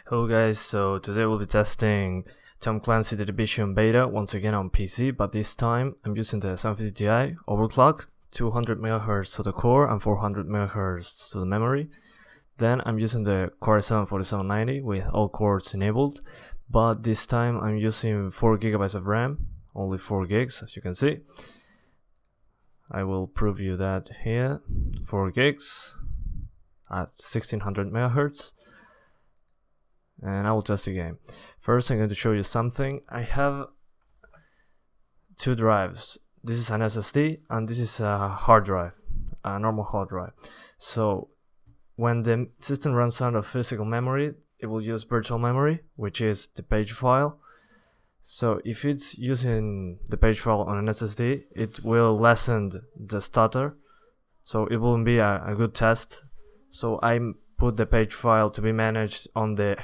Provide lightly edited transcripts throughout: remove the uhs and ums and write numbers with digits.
Hello guys, so today we'll be testing Clancy The Division Beta once again on PC, but this time I'm using the 750 Ti overclocked, 200 MHz to the core and 400 MHz to the memory. Then I'm using the Core i7-4790 with all cores enabled, but this time I'm using 4 GB of RAM, only 4 gigs as you can see. I will prove you that here, 4 gigs at 1600 MHz. And I will test the game. First I'm going to show you something. I have two drives. This is an SSD and this is a hard drive, a normal hard drive. So when the system runs out of physical memory, it will use virtual memory, which is the page file. So if it's using the page file on an SSD, it will lessen the stutter, so it won't be a good test. So I put the page file to be managed on the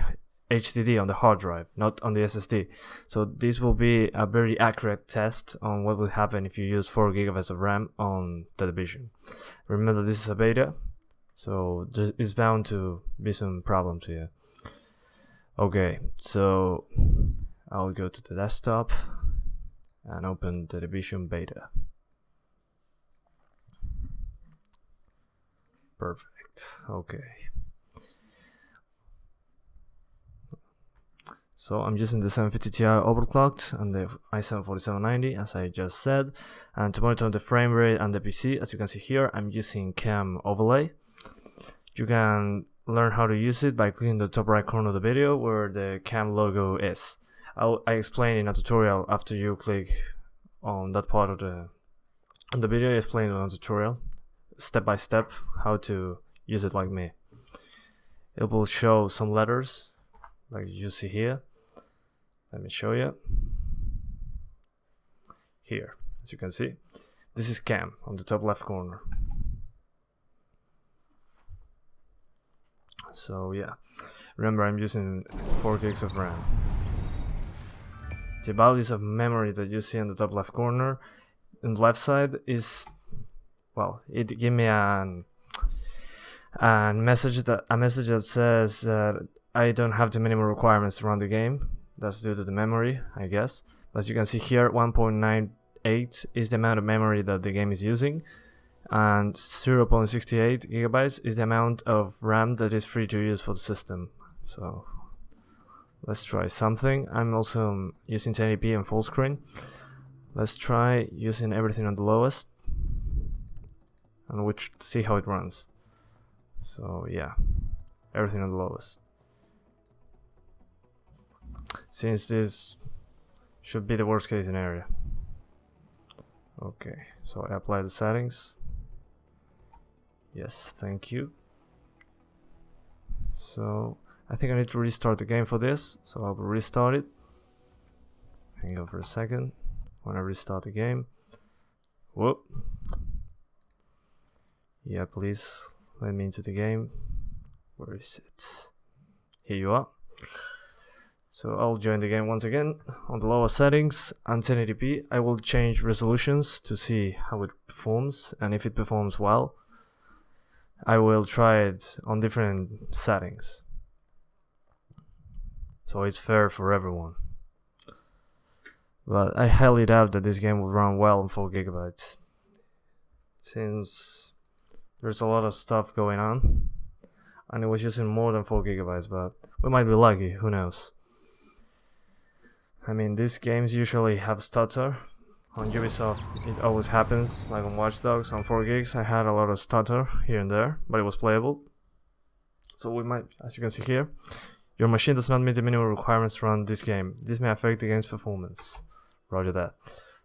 HDD, on the hard drive, not on the SSD. So this will be a very accurate test on what will happen if you use 4 GB of RAM on the Division. Remember, this is a beta, so there is bound to be some problems here. Okay, so I'll go to the desktop and open the Division beta. Perfect. Okay. So I'm using the 750 Ti overclocked and the i7-4790 as I just said, and to monitor the frame rate and the PC, as you can see here, I'm using Cam Overlay. You can learn how to use it by clicking the top right corner of the video where the Cam logo is. I explain in a tutorial after you click on that part of the video. I explain in a tutorial step by step how to use it like me. It will show some letters like you see here. Let me show you. Here, as you can see, this is Cam on the top left corner. So yeah, remember I'm using 4 gigs of RAM. The values of memory that you see on the top left corner on the left side is, well, it gave me a message that says that I don't have the minimum requirements to run the game. That's due to the memory, I guess. But as you can see here, 1.98 is the amount of memory that the game is using, and 0.68 gigabytes is the amount of RAM that is free to use for the system. So let's try something. I'm also using 1080p and full screen. Let's try using everything on the lowest and we'll see how it runs. So yeah, everything on the lowest. Since this should be the worst case scenario. Okay, so I apply the settings. Yes, thank you. So I think I need to restart the game for this, so I'll restart it. Hang on for a second. When I restart the game. Whoop. Yeah, please let me into the game. Where is it? Here you are. So I'll join the game once again on the lower settings and 1080p. I will change resolutions to see how it performs, and if it performs well, I will try it on different settings, so it's fair for everyone. But I highly doubt that this game will run well on 4 GB, since there's a lot of stuff going on, and it was using more than 4 GB, but we might be lucky, who knows. I mean, these games usually have stutter. On Ubisoft it always happens, like on Watch Dogs. On 4 gigs I had a lot of stutter here and there, but it was playable. So we might, as you can see here, your machine does not meet the minimum requirements to run this game. This may affect the game's performance. Roger that.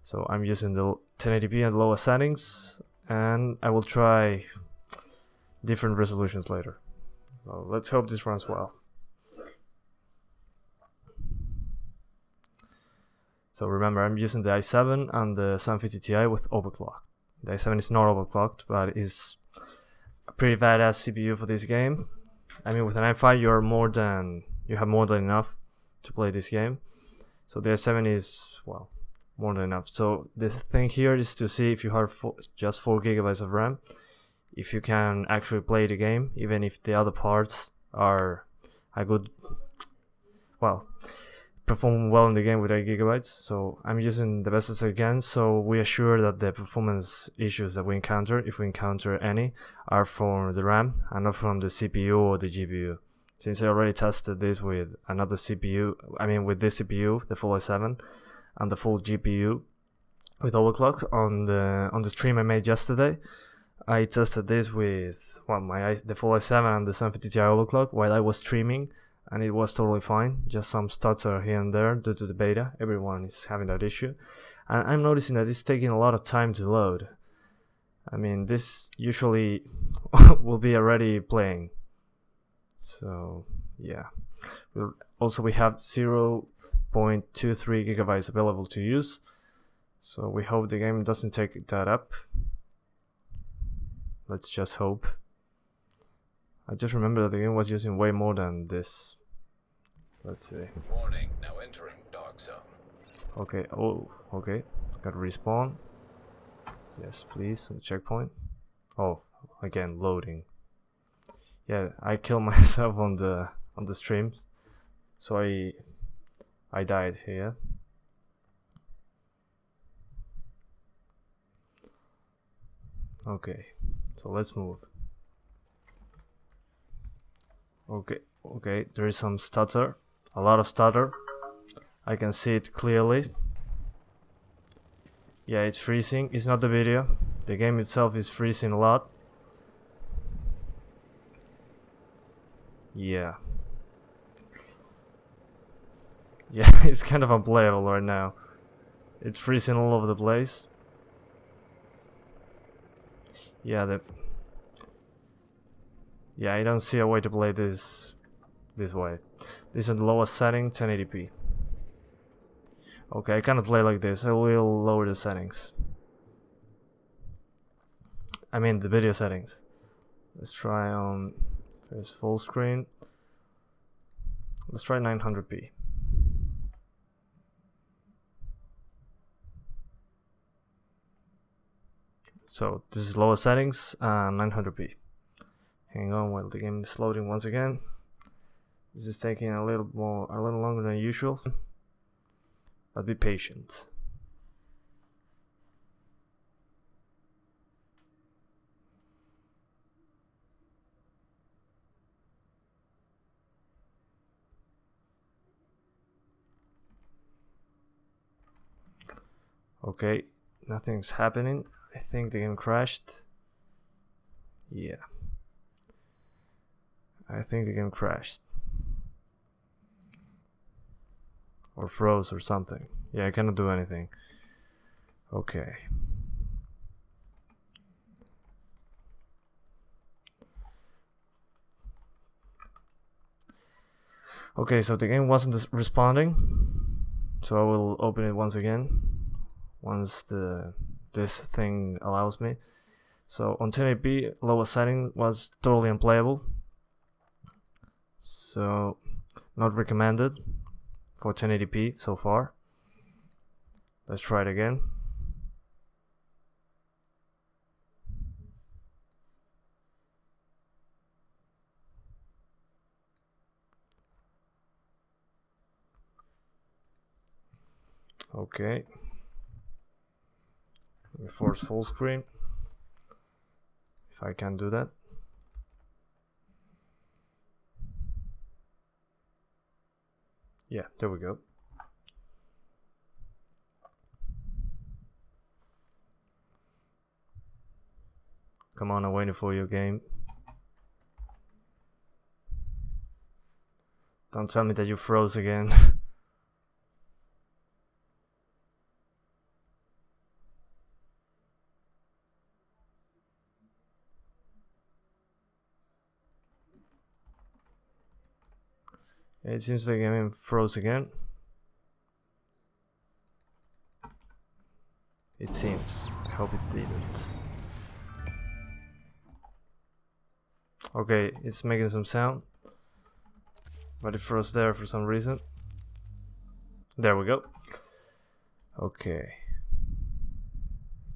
So I'm using the 1080p and lower settings, and I will try different resolutions later. So let's hope this runs well. So remember, I'm using the i7 and the 750 Ti with overclock. The i7 is not overclocked, but is a pretty badass CPU for this game. I mean, with an i5 you have more than enough to play this game. So the i7 is, well, more than enough. So the thing here is to see if you have just 4 GB of RAM, if you can actually play the game, even if the other parts are a good well, perform well in the game with 8 gigabytes. So I'm using the best as I can, so we assure that the performance issues that we encounter, if we encounter any, are from the RAM and not from the CPU or the GPU. Since I already tested this with another CPU, I mean with this CPU, the full i7, and the full GPU with overclock on the stream I made yesterday. I tested this with the full i7 and the 750 Ti overclock while I was streaming, and it was totally fine. Just some stutter here and there due to the beta. Everyone is having that issue, and I'm noticing that it's taking a lot of time to load. I mean, this usually will be already playing. So yeah, we have 0.23 gigabytes available to use, so we hope the game doesn't take that up. Let's just hope. I just remember that the game was using way more than this. Let's see. Warning, now entering dark zone. Okay, okay. Got respawn. Yes, please, on the checkpoint. Oh, again, loading. Yeah, I killed myself on the streams, so I died here. Okay, so let's move. Okay, there is some stutter, a lot of stutter. I can see it clearly. Yeah, it's freezing. It's not the video. The game itself is freezing a lot. Yeah, it's kind of unplayable right now. It's freezing all over the place. Yeah, I don't see a way to play this way. This is the lowest setting, 1080p. Okay, I cannot play like this. I will lower the settings. I mean the video settings. Let's try on first full screen. Let's try 900p. So this is lower settings, 900p. Hang on while the game is loading once again. This is taking a little longer than usual, but be patient. Okay, nothing's happening. I think the game crashed. Yeah, I think the game crashed or froze or something. Yeah, I cannot do anything. Okay. Okay, so the game wasn't responding, so I will open it once again once this thing allows me. So on 1080p, lower setting was totally unplayable, so not recommended for 1080p so far. Let's try it again. Okay, let me force full screen if I can do that. Yeah, there we go. Come on, I'm waiting for your game. Don't tell me that you froze again. It seems the game froze again. It seems. I hope it didn't. Okay, it's making some sound, but it froze there for some reason. There we go. Okay.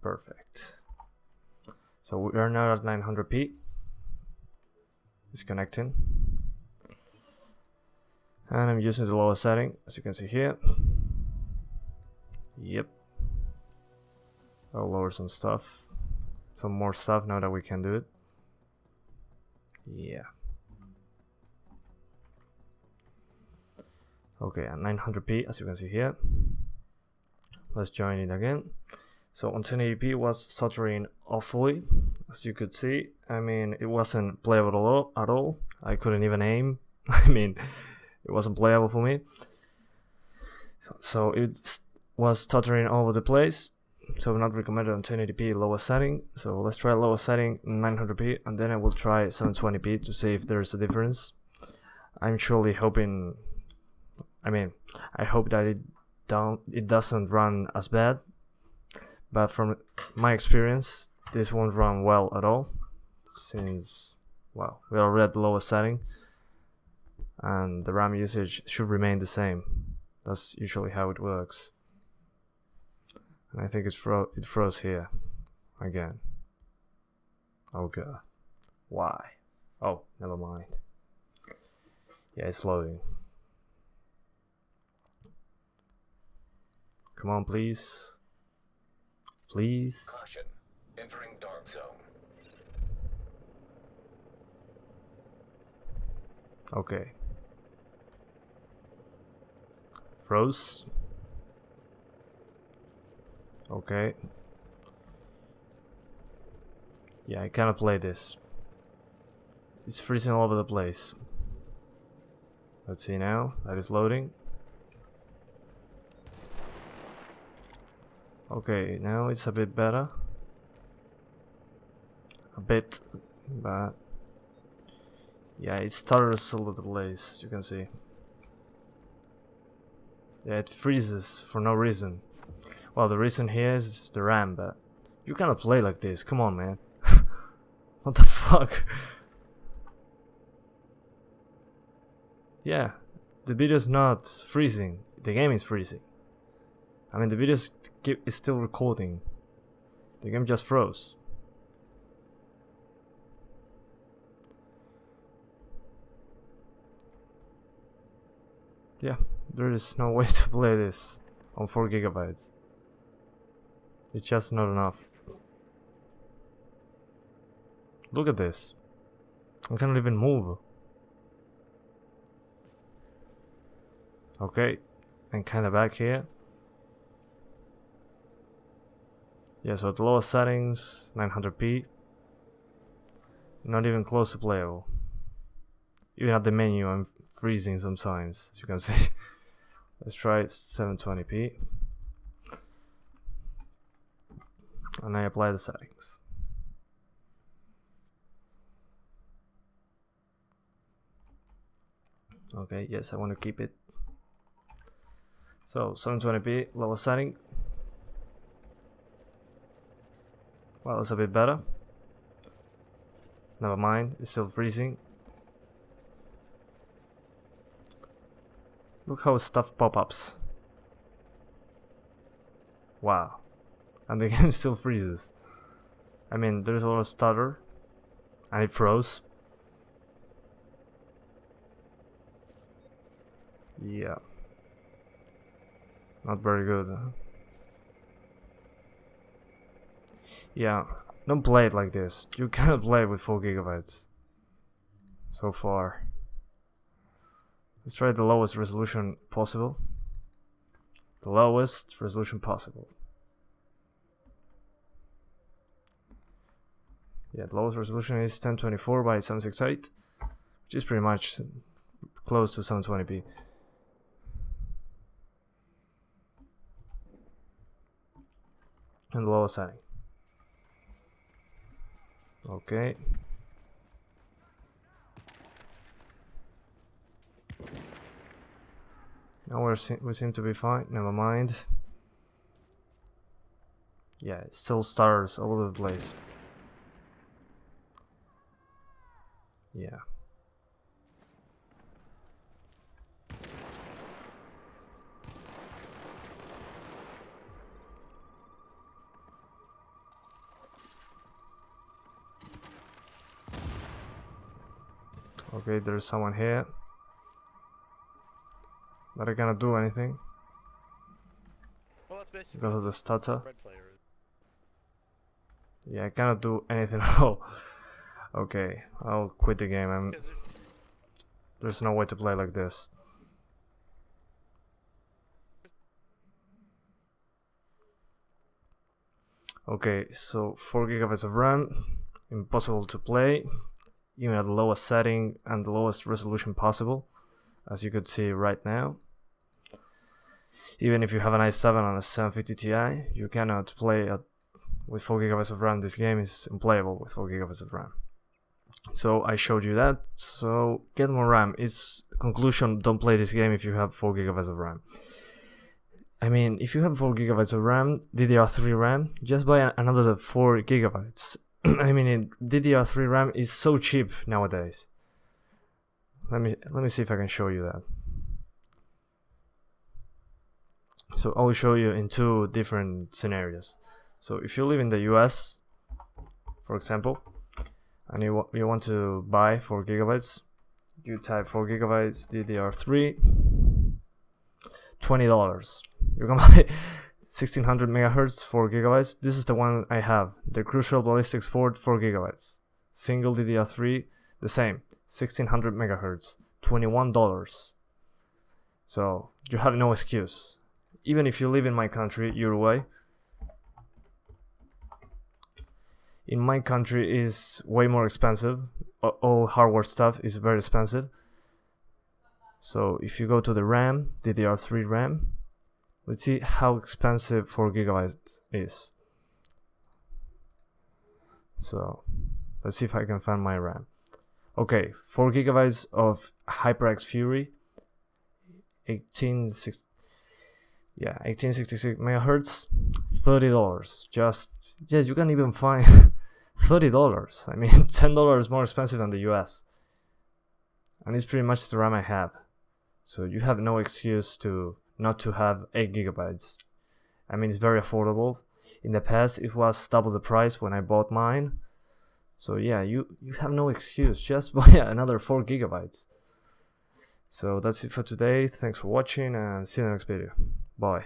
Perfect. So we are now at 900p. It's connecting. And I'm using the lowest setting, as you can see here. Yep. I'll lower some stuff. Some more stuff now that we can do it. Yeah. Okay, at 900p, as you can see here. Let's join it again. So on 1080p was stuttering awfully, as you could see. I mean, it wasn't playable at all. I couldn't even aim. I mean, it wasn't playable for me. So it was stuttering all over the place. So not recommended on 1080p lowest setting. So let's try lowest setting 900p, and then I will try 720p to see if there's a difference. I'm surely hoping. I mean, I hope that it doesn't run as bad. But from my experience, this won't run well at all, since, well, we are already at the lowest setting, and the RAM usage should remain the same. That's usually how it works. And I think it froze here again. Oh god. Why? Oh, never mind. Yeah, it's loading. Come on, please. Please. Caution. Entering dark zone. Okay. Froze. Okay. Yeah, I cannot play this. It's freezing all over the place. Let's see now. That is loading. Okay, now it's a bit better. A bit, but yeah, it stutters all over the place, you can see. Yeah, it freezes for no reason. Well, the reason here is the RAM, but you cannot play like this. Come on, man. What the fuck? Yeah, the video's not freezing. The game is freezing. I mean, the video is still recording. The game just froze. Yeah, there is no way to play this on 4 GB. It's just not enough. Look at this. I cannot even move. Okay, and kinda back here. Yeah, so at the lowest settings, 900p. Not even close to playable. Even at the menu, I'm freezing sometimes, as you can see. Let's try 720p. And I apply the settings. Okay, yes, I want to keep it. So 720p, lowest setting. Well, it's a bit better. Never mind, it's still freezing. Look how stuff pop-ups. Wow. And the game still freezes. I mean, there's a lot of stutter. And it froze. Yeah. Not very good. Huh? Yeah, don't play it like this. You cannot play it with 4 GB. So far. Let's try the lowest resolution possible. The lowest resolution possible. Yeah, the lowest resolution is 1024 by 768, which is pretty much close to 720p. And the lowest setting. Okay. Now we seem to be fine. Never mind. Yeah, it still stutters all over the place. Yeah. Okay, there's someone here. but I cannot do anything Well, that's basically because of the stutter. red player. Yeah, I cannot do anything at all. Okay, I'll quit the game. There's no way to play like this. Okay, so 4 GB of RAM, impossible to play, even at the lowest setting and the lowest resolution possible, as you could see right now. Even if you have an i7 and a 750 Ti, you cannot play with 4 GB of RAM. This game is unplayable with 4 GB of RAM. So I showed you that. So get more RAM. It's conclusion: don't play this game if you have 4 GB of RAM. I mean, if you have 4 GB of RAM, DDr3 RAM, just buy another 4 GB. I mean, DDr3 RAM is so cheap nowadays. Let me see if I can show you that. So I will show you in 2 different scenarios. So if you live in the US, for example, and you want to buy 4 GB, you type 4 GB DDr3, $20. You can buy 1600 MHz 4 GB. This is the one I have, the Crucial Ballistics port 4 GB, single DDR3, the same, 1600 MHz, $21. So you have no excuse. Even if you live in my country, Uruguay, in my country is way more expensive. All hardware stuff is very expensive. So if you go to the RAM, DDR3 RAM, let's see how expensive 4 GB is. So let's see if I can find my RAM. Okay, 4 GB of HyperX Fury, 1866 MHz, $30. Just, yes, you can even find $30. I mean, $10 more expensive than the US. And it's pretty much the RAM I have. So you have no excuse to not to have 8 GB. I mean, it's very affordable. In the past, it was double the price when I bought mine. So yeah, you have no excuse. Just buy another 4 GB. So that's it for today. Thanks for watching and see you in the next video. Bye.